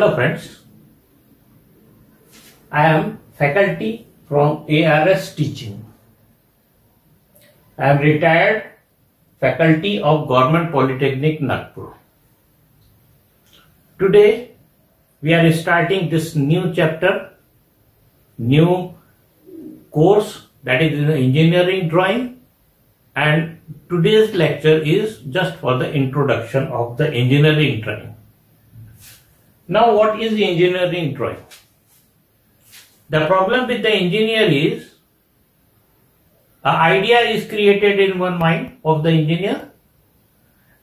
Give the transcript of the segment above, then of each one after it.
Hello friends, I am faculty from ARS teaching. I am retired faculty of Government Polytechnic Nagpur. Today we are starting this new chapter, new course, that is engineering drawing, and today's lecture is just for the introduction of the engineering drawing. Now what is the engineering drawing? The problem with the engineer is an idea is created in one mind of the engineer,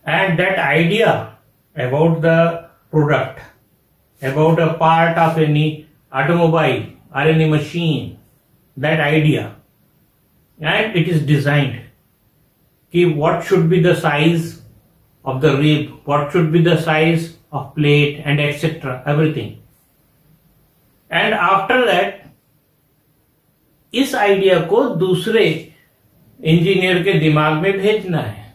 and that idea about the product, about a part of any automobile or any machine, that idea, and it is designed. What should be the size of the rib, what should be the size of plate, and etc. everything. And after that इस idea को दूसरे engineer के दिमाग में भेजना है,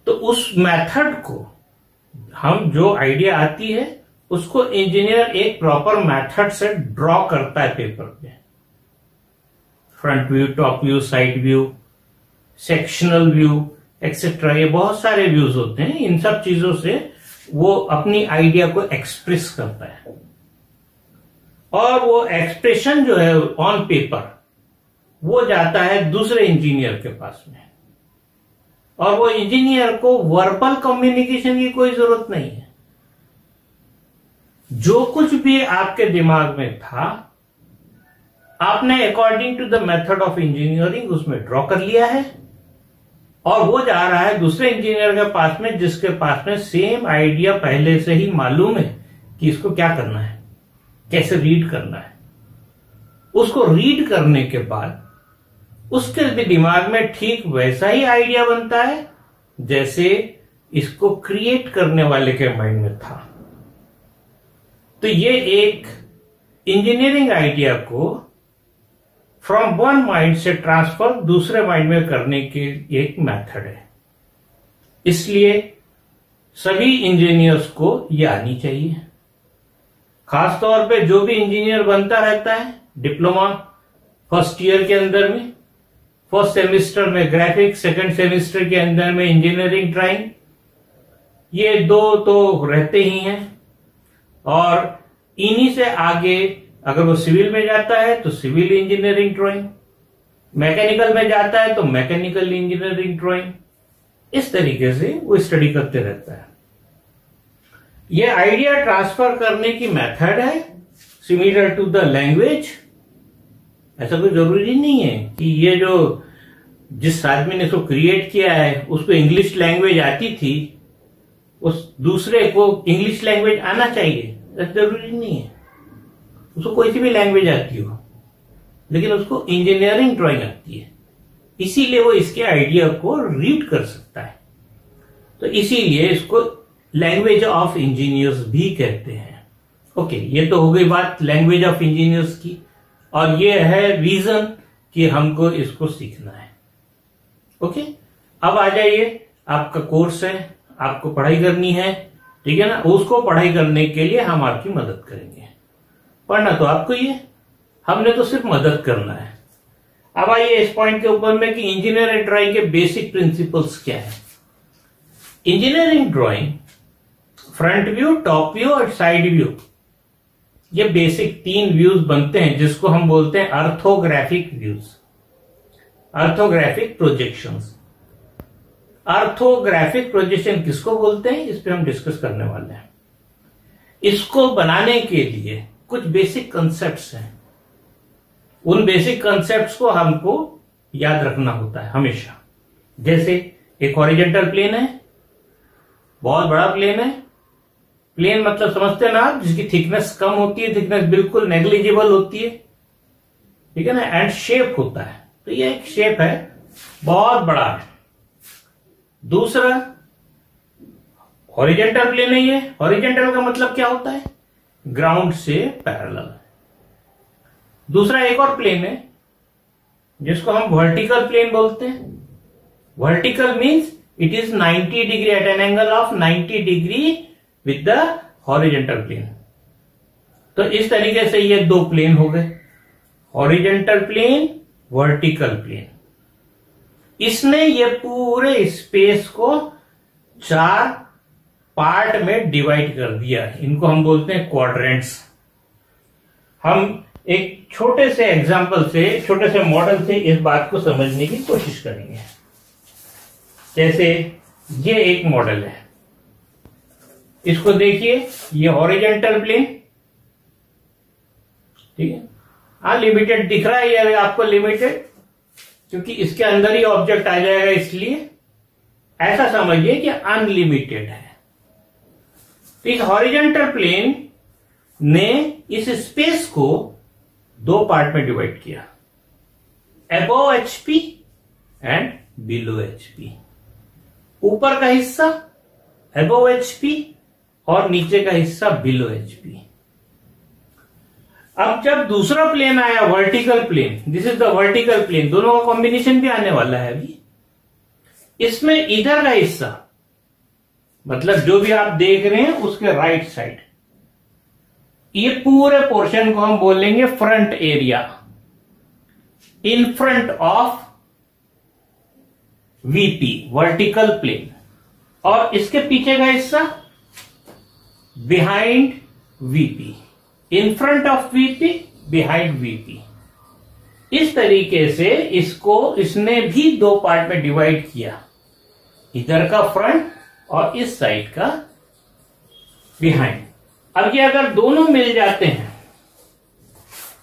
तो उस मेथड को हम जो आइडिया आती है उसको इंजीनियर एक प्रॉपर मेथड से ड्रॉ करता है पेपर पे. Front view, top view, side view, sectional view etcetera, ये बहुत सारे व्यूज होते हैं. इन सब चीजों से वो अपनी आइडिया को एक्सप्रेस करता है, और वो एक्सप्रेशन जो है ऑन पेपर वो जाता है दूसरे इंजीनियर के पास में, और वो इंजीनियर को वर्बल कम्युनिकेशन की कोई जरूरत नहीं है. जो कुछ भी आपके दिमाग में था आपने according to the method of engineering उसमें ड्रॉ कर लिया है, और वो जा रहा है दूसरे इंजीनियर के पास में जिसके पास में सेम आइडिया पहले से ही मालूम है कि इसको क्या करना है, कैसे रीड करना है. उसको रीड करने के बाद उसके भी दिमाग में ठीक वैसा ही आइडिया बनता है जैसे इसको क्रिएट करने वाले के माइंड में था. तो ये एक इंजीनियरिंग आइडिया को फ्रॉम वन माइंड से ट्रांसफर दूसरे माइंड में करने की एक मेथड है. इसलिए सभी इंजीनियर्स को ये आनी चाहिए. खास तौर पे जो भी इंजीनियर बनता रहता है डिप्लोमा फर्स्ट ईयर के अंदर में, फर्स्ट सेमेस्टर में ग्राफिक्स, सेकंड सेमेस्टर के अंदर में इंजीनियरिंग ड्राइंग, ये दो तो रहते ही हैं. और इन्हीं से आगे अगर वो सिविल में जाता है तो सिविल इंजीनियरिंग ड्राइंग, मैकेनिकल में जाता है तो मैकेनिकल इंजीनियरिंग ड्राइंग, इस तरीके से वो स्टडी करते रहता है. ये आइडिया ट्रांसफर करने की मेथड है सिमिलर टू द लैंग्वेज. ऐसा कोई जरूरी नहीं है कि ये जो जिस आदमी ने इसको क्रिएट किया है उसको इंग्लिश लैंग्वेज आती थी, उस दूसरे को इंग्लिश लैंग्वेज आना चाहिए. ऐसा जरूरी नहीं है. उसको कोई सी भी लैंग्वेज आती हो, लेकिन उसको इंजीनियरिंग ड्राइंग आती है, इसीलिए वो इसके आइडिया को रीड कर सकता है. तो इसीलिए इसको लैंग्वेज ऑफ इंजीनियर्स भी कहते हैं. ओके, ये तो हो गई बात लैंग्वेज ऑफ इंजीनियर्स की, और ये है रीजन कि हमको इसको सीखना है. ओके, अब आ जाइए, आपका कोर्स है, आपको पढ़ाई करनी है, ठीक है ना. उसको पढ़ाई करने के लिए हम आपकी मदद करेंगे. पढ़ना तो आपको ही है, हमने तो सिर्फ मदद करना है. अब आइए इस पॉइंट के ऊपर में कि इंजीनियरिंग ड्राइंग के बेसिक प्रिंसिपल्स क्या है. Engineering drawing front view, top view और साइड व्यू, ये बेसिक तीन व्यूज बनते हैं जिसको हम बोलते हैं orthographic views, orthographic projections. Orthographic projection किसको बोलते हैं इस पे हम डिस्कस करने वाले हैं. इसको बनाने के लिए कुछ बेसिक कंसेप्ट्स हैं. उन बेसिक कंसेप्ट्स को हमको याद रखना होता है हमेशा. जैसे एक हॉरिजॉन्टल प्लेन है, बहुत बड़ा प्लेन है. प्लेन मतलब समझते हैं ना आप, जिसकी थिकनेस कम होती है, थिकनेस बिल्कुल नेग्लिजिबल होती है, ठीक है ना. एंड शेप होता है, तो ये एक शेप है, बहुत बड़ा है. दूसरा हॉरिजॉन्टल प्लेन है. ये हॉरिजॉन्टल का मतलब क्या होता है, ग्राउंड से पैरेलल. दूसरा एक और प्लेन है जिसको हम वर्टिकल प्लेन बोलते हैं. Vertical means it is 90 degree at an angle of 90 degree with the horizontal plane. तो इस तरीके से ये दो प्लेन हो गए, हॉरिजेंटल प्लेन, वर्टिकल प्लेन। इसने ये पूरे स्पेस को 4 पार्ट में डिवाइड कर दिया। इनको हम बोलते हैं क्वाड्रेंट्स। हम एक छोटे से एग्जांपल से, छोटे से मॉडल से इस बात को समझने की कोशिश करेंगे। जैसे ये एक मॉडल है, इसको देखिए, ये हॉरिजेंटल प्लेन, ठीक है। हाँ, लिमिटेड दिख रहा है ये आपको, लिमिटेड, क्योंकि इसके अंदर ही ऑब्जेक्ट आ जाएगा, इसलिए ऐसा समझिए कि अनलिमिटेड है। तो इस हॉरिजेंटल प्लेन ने इस स्पेस को 2 पार्ट में डिवाइड किया, above HP and below HP. ऊपर का हिस्सा अबव एचपी और नीचे का हिस्सा बिलो एचपी। अब जब दूसरा प्लेन आया, vertical plane, this is the vertical plane, दोनों का कॉम्बिनेशन भी आने वाला है अभी। इसमें इधर का हिस्सा, मतलब जो भी आप देख रहे हैं उसके राइट साइड, ये पूरे पोर्शन को हम बोलेंगे front area, in front of VP, vertical plane. और इसके पीछे का हिस्सा behind VP, in front of VP, behind VP. इस तरीके से इसको इसने भी 2 पार्ट में डिवाइड किया, इधर का फ्रंट और इस साइड का बिहाइंड। अब ये अगर दोनों मिल जाते हैं,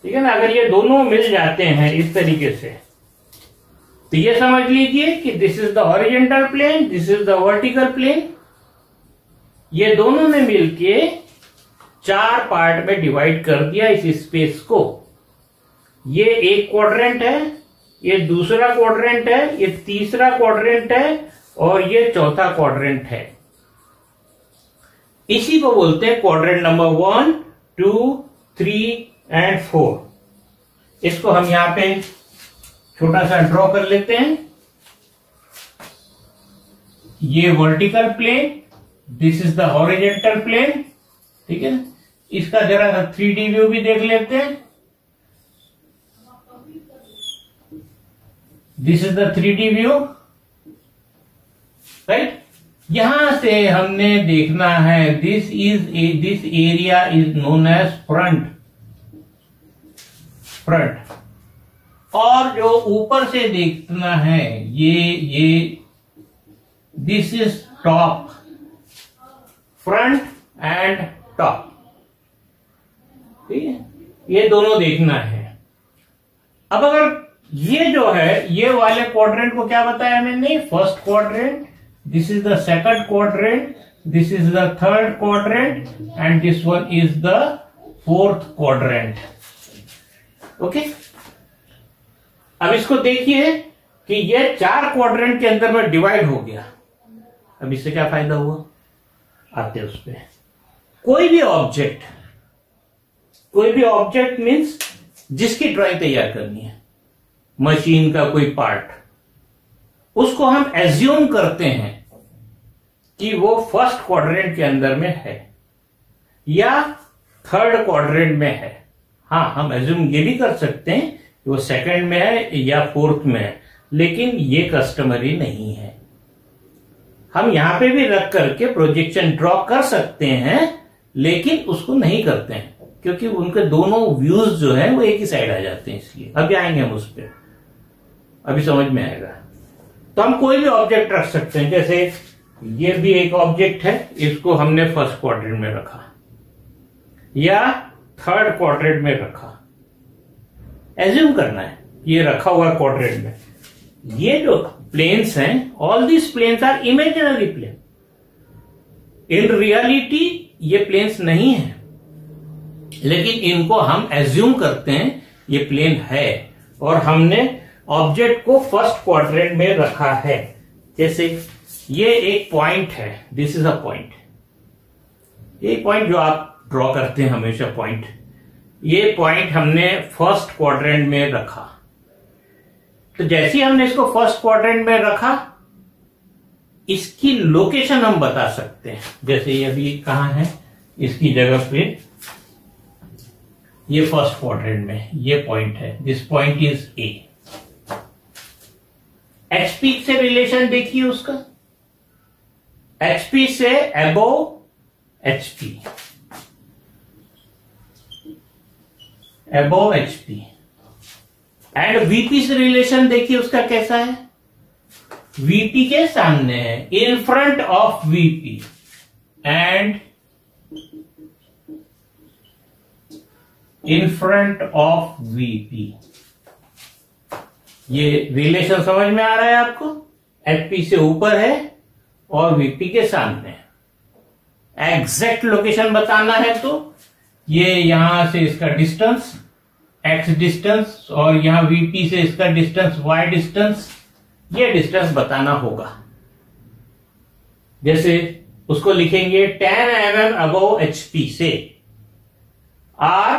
ठीक है ना, अगर ये दोनों मिल जाते हैं इस तरीके से, तो ये समझ लीजिए कि this is the horizontal plane, this is the vertical plane. ये दोनों ने मिलके 4 पार्ट में डिवाइड कर दिया इस स्पेस को। ये एक क्वाड्रेंट है, ये दूसरा क्वाड्रेंट है, ये तीसरा क्वाड्रेंट है और ये चौथा क्वाड्रेंट है। इसी को बोलते हैं क्वाड्रेंट नंबर 1, 2, 3 एंड 4। इसको हम यहां पे छोटा सा ड्रॉ कर लेते हैं। ये vertical plane, this is the horizontal plane, ठीक है। इसका जरा सा 3D व्यू भी देख लेते हैं। This is the 3D view, right. यहां से हमने देखना है, this area is known as front. और जो ऊपर से देखना है, ये this is top, front and top, ठीक है। ये दोनों देखना है। अब अगर ये जो है, ये वाले क्वाड्रेंट को क्या बताया मैंने, first quadrant, this is the second quadrant, this is the third quadrant and this one is the fourth quadrant. Okay, अब इसको देखिए कि ये 4 क्वाड्रेंट के अंदर में डिवाइड हो गया। अब इससे क्या फायदा हुआ, आते हैं उस पर। कोई भी ऑब्जेक्ट मीन्स जिसकी ड्राइंग तैयार करनी है, मशीन का कोई पार्ट, उसको हम एज्यूम करते हैं कि वो फर्स्ट क्वाड्रेंट के अंदर में है या थर्ड क्वाड्रेंट में है। हाँ, हम एज्यूम ये भी कर सकते हैं कि वो सेकंड में है या फोर्थ में है, लेकिन ये कस्टमरी नहीं है। हम यहां पे भी रख करके प्रोजेक्शन ड्रॉ कर सकते हैं, लेकिन उसको नहीं करते हैं क्योंकि उनके दोनों व्यूज जो है वो एक ही साइड आ जाते हैं। इसलिए अभी आएंगे हम उस पर, अभी समझ में आएगा। तो हम कोई भी ऑब्जेक्ट रख सकते हैं, जैसे ये भी एक ऑब्जेक्ट है, इसको हमने फर्स्ट क्वाड्रेंट में रखा या थर्ड क्वाड्रेंट में रखा। एज्यूम करना है ये रखा हुआ क्वाड्रेंट में। ये जो प्लेन्स हैं, all these planes are imaginary plane. In reality ये प्लेन्स नहीं है, लेकिन इनको हम एज्यूम करते हैं ये प्लेन है, और हमने ऑब्जेक्ट को फर्स्ट क्वाड्रेंट में रखा है। जैसे ये एक पॉइंट है, दिस इज अ पॉइंट, ये पॉइंट जो आप ड्रॉ करते हैं हमेशा पॉइंट, ये पॉइंट हमने फर्स्ट क्वाड्रेंट में रखा। तो जैसे ही हमने इसको फर्स्ट क्वाड्रेंट में रखा, इसकी लोकेशन हम बता सकते हैं। जैसे ये अभी कहां है, इसकी जगह पे ये फर्स्ट क्वाड्रेंट में ये पॉइंट है, this point is a. HP से रिलेशन देखिए उसका, एचपी से above HP, above HP. And VP से रिलेशन देखिए उसका कैसा है, वीपी के सामने है, इन front of VP and in front of VP. ये रिलेशन समझ में आ रहा है आपको, एचपी से ऊपर है और वीपी के सामने है। एग्जैक्ट लोकेशन बताना है तो ये यहां से इसका डिस्टेंस एक्स डिस्टेंस और यहां वीपी से इसका डिस्टेंस वाई डिस्टेंस, ये डिस्टेंस बताना होगा। जैसे उसको लिखेंगे 10 mm अबव एचपी से or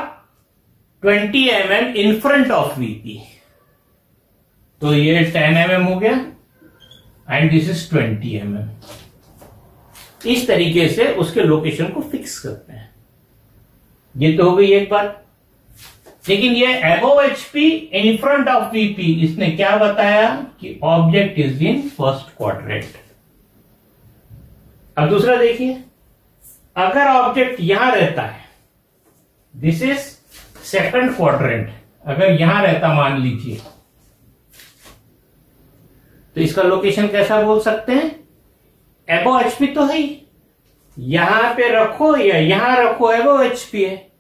20 mm in front of VP, तो ये 10 mm हो गया एंड दिस इज 20 mm। इस तरीके से उसके लोकेशन को फिक्स करते हैं। ये तो हो गई एक बात। लेकिन ये above HP in front of VP, इसने क्या बताया कि object is in first quadrant. अब दूसरा देखिए, अगर ऑब्जेक्ट यहां रहता है, दिस इज सेकंड क्वाड्रेंट, अगर यहां रहता मान लीजिए, तो इसका लोकेशन कैसा बोल सकते हैं, अबव एचपी तो है ही, यहां पे रखो या यहां रखो अबव एचपी है,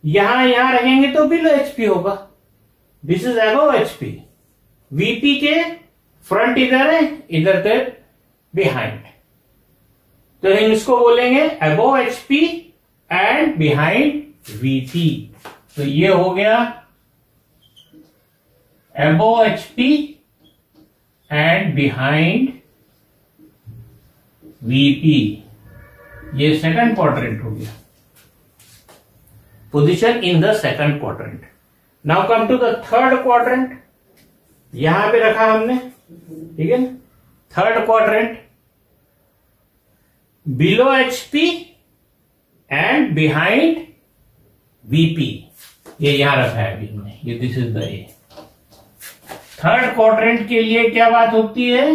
यहां रखेंगे तो बिलो एचपी होगा। This is above HP, VP के फ्रंट इधर है, इधर के बिहाइंड, तो हम इसको बोलेंगे above HP and behind VP. तो ये हो गया above HP and behind VP, ये सेकंड क्वाड्रेंट हो गया, position in the second quadrant. Now come to the third quadrant, यहां पे रखा हमने, ठीक है। Third quadrant, below HP and behind VP, ये यहां रखा है अभी हमने, ये this is the A. Third quadrant के लिए क्या बात होती है,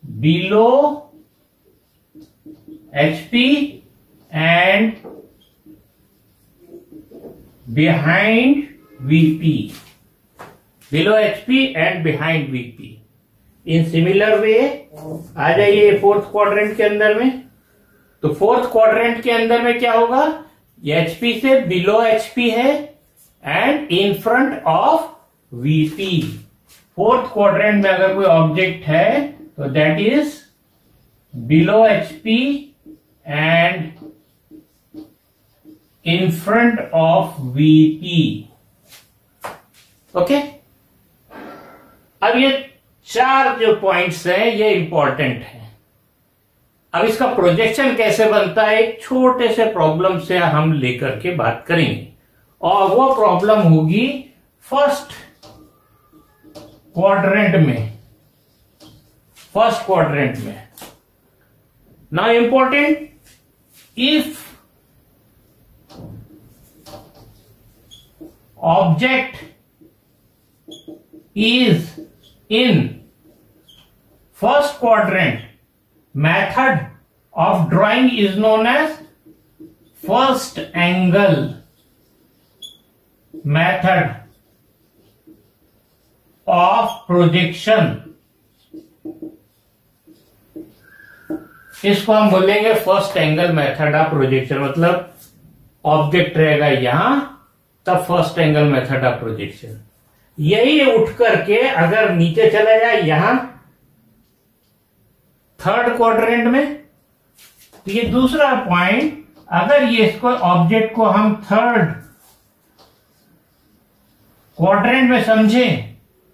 below HP and behind VP, below HP and behind VP. In similar way आ जाइए फोर्थ क्वाड्रेंट के अंदर में, तो फोर्थ क्वाड्रेंट के अंदर में क्या होगा, एचपी से बिलो एचपी है and in front of VP. Fourth quadrant में अगर कोई ऑब्जेक्ट है तो that is below HP and in front of VP. Okay, अब ये चार जो पॉइंट्स हैं ये इंपॉर्टेंट है। अब इसका प्रोजेक्शन कैसे बनता है, एक छोटे से प्रॉब्लम से हम लेकर के बात करेंगे, और वो प्रॉब्लम होगी फर्स्ट क्वाड्रेंट में, फर्स्ट क्वाड्रेंट में। Now important, if object is in first quadrant, method of drawing is known as first angle method of projection। इसको हम बोलेंगे first angle method of projection, मतलब ऑब्जेक्ट रहेगा यहां तब first angle method of projection. यही उठ करके अगर नीचे चला जाए यहां थर्ड क्वाड्रेंट में, तो ये दूसरा पॉइंट, अगर ये इसको ऑब्जेक्ट को हम थर्ड क्वाड्रेंट में समझें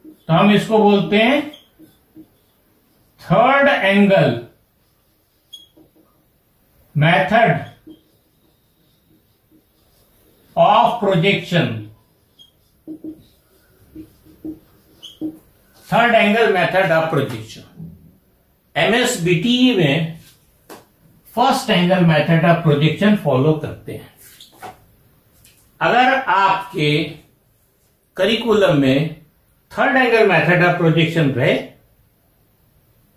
तो हम इसको बोलते हैं third angle method of projection, third angle method of projection. MSBTE में first angle method of projection follow करते हैं। अगर आपके करिकुलम में third angle method of projection रहे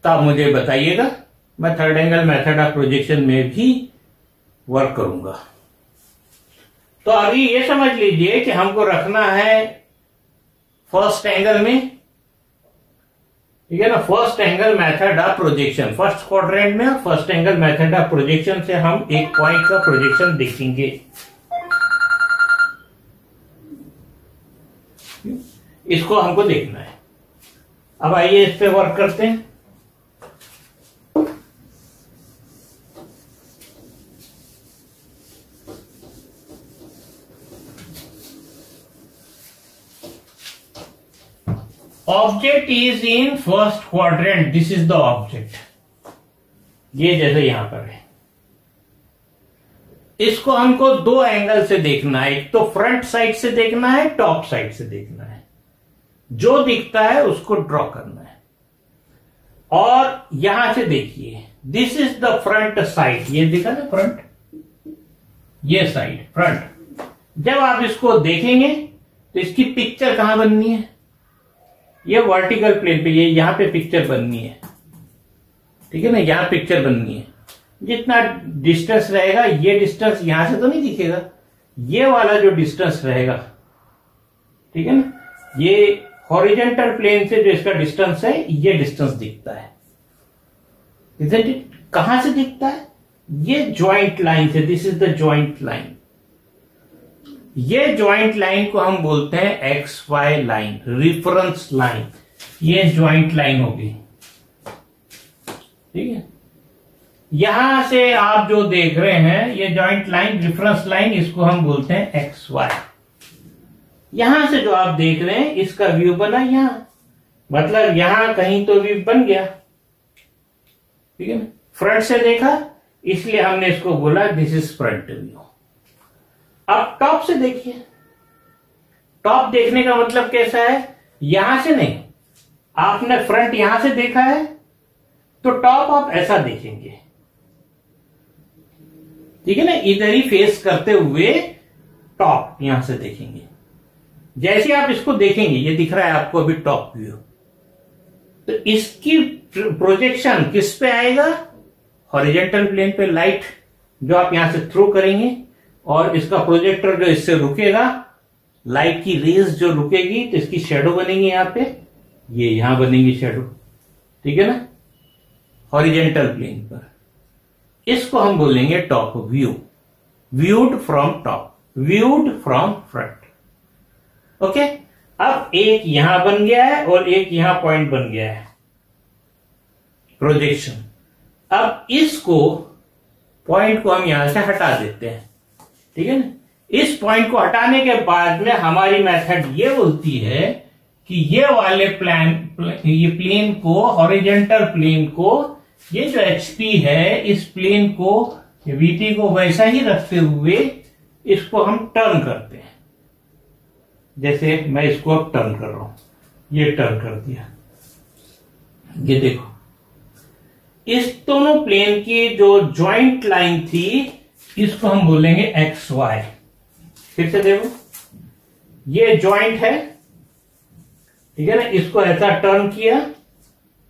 तो आप मुझे बताइएगा, मैं third angle method of projection में भी वर्क करूंगा। तो अभी ये समझ लीजिए कि हमको रखना है फर्स्ट एंगल में, ठीक है ना, first angle method of projection first quadrant में, first angle method of projection से हम एक पॉइंट का प्रोजेक्शन देखेंगे। इसको हमको देखना है। अब आइए इस पे वर्क करते हैं। Object is in first quadrant, this is the object. ये जैसे यहां पर है, इसको हमको दो एंगल से देखना है, एक तो फ्रंट साइड से देखना है, टॉप साइड से देखना है। जो दिखता है उसको ड्रॉ करना है। और यहां से देखिए, this is the front side, ये दिखा ना फ्रंट, ये साइड फ्रंट। जब आप इसको देखेंगे तो इसकी पिक्चर कहां बननी है, ये वर्टिकल प्लेन पे, ये यहां पे पिक्चर बननी है, ठीक है ना, यहां पिक्चर बननी है। जितना डिस्टेंस रहेगा, ये डिस्टेंस यहां से तो नहीं दिखेगा, ये वाला जो डिस्टेंस रहेगा, ठीक है ना, ये हॉरिजॉन्टल प्लेन से जो इसका डिस्टेंस है, ये डिस्टेंस दिखता है। Isn't it? कहां से दिखता है? ये ज्वाइंट लाइन से, this is the joint line. ये ज्वाइंट लाइन को हम बोलते हैं XY लाइन, रिफरेंस लाइन। ये ज्वाइंट लाइन होगी, ठीक है। यहां से आप जो देख रहे हैं, ये ज्वाइंट लाइन, रिफरेंस लाइन, इसको हम बोलते हैं XY। यहां से जो आप देख रहे हैं, इसका व्यू बना यहां, मतलब यहां कहीं तो व्यू बन गया, ठीक है ना। फ्रंट से देखा इसलिए हमने इसको बोला दिस इज फ्रंट व्यू। अब टॉप से देखिए, टॉप देखने का मतलब कैसा है, यहां से नहीं, आपने फ्रंट यहां से देखा है तो टॉप आप ऐसा देखेंगे, ठीक है ना, इधर ही फेस करते हुए टॉप यहां से देखेंगे। जैसे आप इसको देखेंगे, ये दिख रहा है आपको अभी टॉप व्यू, तो इसकी प्रोजेक्शन किस पे आएगा, हॉरिजॉन्टल प्लेन पे। लाइट जो आप यहां से थ्रो करेंगे और इसका प्रोजेक्टर जो इससे रुकेगा, लाइट की रेज जो रुकेगी तो इसकी शेडो बनेगी यहां पे, ये यहां बनेगी शेडो, ठीक है ना, हॉरिजॉन्टल प्लेन पर। इसको हम बोलेंगे top view, viewed from top, viewed from front. Okay, अब एक यहां बन गया है और एक यहां पॉइंट बन गया है, प्रोजेक्शन। अब इसको पॉइंट को हम यहां से हटा देते हैं, ठीक है ना। इस पॉइंट को हटाने के बाद में हमारी मेथड ये बोलती है कि ये वाले ये प्लेन को, हॉरिजॉन्टल प्लेन को, ये जो HP है, इस प्लेन को, VT को वैसा ही रखते हुए इसको हम टर्न करते हैं। जैसे मैं इसको अब टर्न कर रहा हूं, ये टर्न कर दिया, ये देखो, इस दोनों प्लेन की जो ज्वाइंट लाइन थी, इसको हम बोलेंगे XY। फिर से देखो, ये ज्वाइंट है, ठीक है ना, इसको ऐसा टर्न किया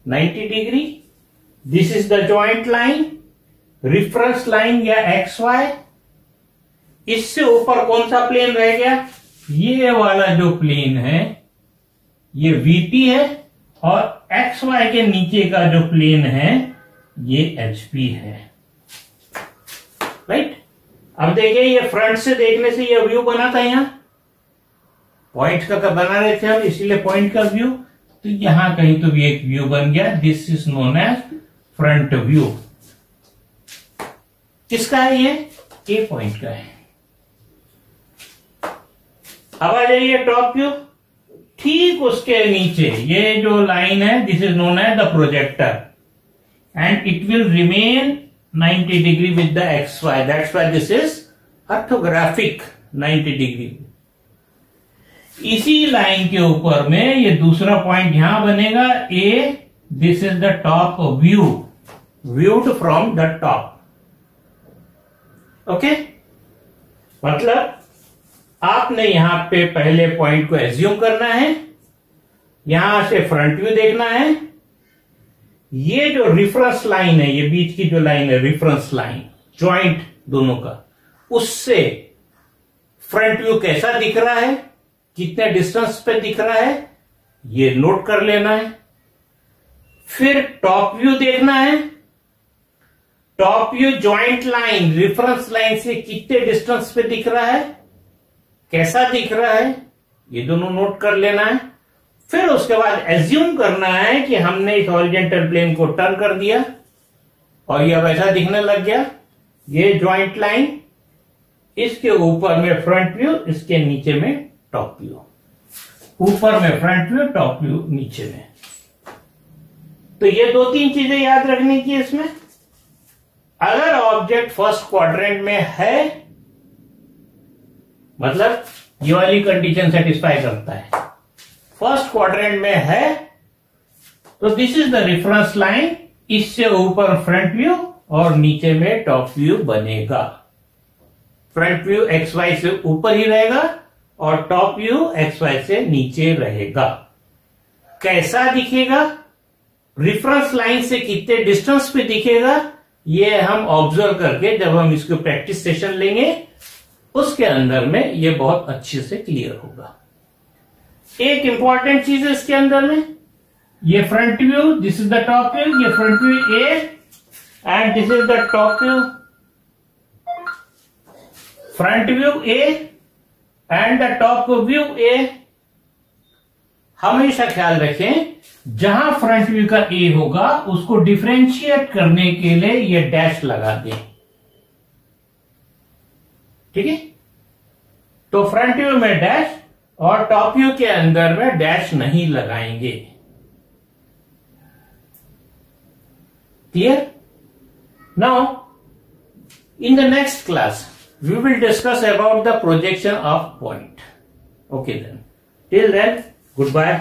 90 degree, this is the joint line, reference line या XY। इससे ऊपर कौन सा प्लेन रह गया, ये वाला जो प्लेन है, ये VT है, और XY के नीचे का जो प्लेन है, ये HP है, राइट। अब देखिए, ये फ्रंट से देखने से ये व्यू बना था, यहां पॉइंट का बना रहे थे हम, इसीलिए पॉइंट का व्यू, तो यहां कहीं तो भी एक व्यू बन गया, this is known as front view. किसका है ये? ए पॉइंट का है। अब आ जाइए टॉप व्यू, ठीक उसके नीचे ये जो लाइन है, this is known as the projector, and it will remain 90 degree with the XY, that's why this is orthographic 90 degree. इसी लाइन के ऊपर में ये दूसरा पॉइंट यहां बनेगा A, this is the top view, viewed from the top. Okay, मतलब आपने यहां पे पहले पॉइंट को एज्यूम करना है, यहां से फ्रंट व्यू देखना है। ये जो रेफरेंस लाइन है, ये बीच की जो लाइन है रेफरेंस लाइन, जॉइंट दोनों का, उससे फ्रंट व्यू कैसा दिख रहा है, कितने डिस्टेंस पे दिख रहा है, ये नोट कर लेना है। फिर टॉप व्यू देखना है, top view joint line reference line से कितने डिस्टेंस पे दिख रहा है, कैसा दिख रहा है, ये दोनों नोट कर लेना है। फिर उसके बाद एज्यूम करना है कि हमने इस हॉरिजॉन्टल प्लेन को टर्न कर दिया और ये वैसा दिखने लग गया। ये जॉइंट लाइन, इसके ऊपर में फ्रंट व्यू, इसके नीचे में टॉप व्यू, ऊपर में फ्रंट व्यू, टॉप व्यू नीचे में। तो ये 2-3 चीजें याद रखने की इसमें। अगर ऑब्जेक्ट फर्स्ट क्वाड्रेंट में है, मतलब ये वाली कंडीशन सेटिस्फाई करता है, फर्स्ट क्वाड्रेंट में है, तो this is the reference line, इससे ऊपर फ्रंट व्यू और नीचे में टॉप व्यू बनेगा। फ्रंट व्यू एक्स वाई से ऊपर ही रहेगा और टॉप व्यू एक्स वाई से नीचे रहेगा। कैसा दिखेगा, रेफरेंस लाइन से कितने डिस्टेंस पे दिखेगा, ये हम ऑब्जर्व करके जब हम इसको प्रैक्टिस सेशन लेंगे उसके अंदर में ये बहुत अच्छे से क्लियर होगा। एक इंपॉर्टेंट चीज है इसके अंदर में, ये front view, this is the top view, ये front view A and this is the top view, front view A and the top view A. हमेशा ख्याल रखें, जहां फ्रंट व्यू का ए होगा उसको डिफरेंशिएट करने के लिए ये डैश लगा दें, ठीक है। तो फ्रंट व्यू में डैश और टॉप व्यू के अंदर में डैश नहीं लगाएंगे। Clear? Now in the next class we will discuss about the projection of point. Okay then, till then, good bye.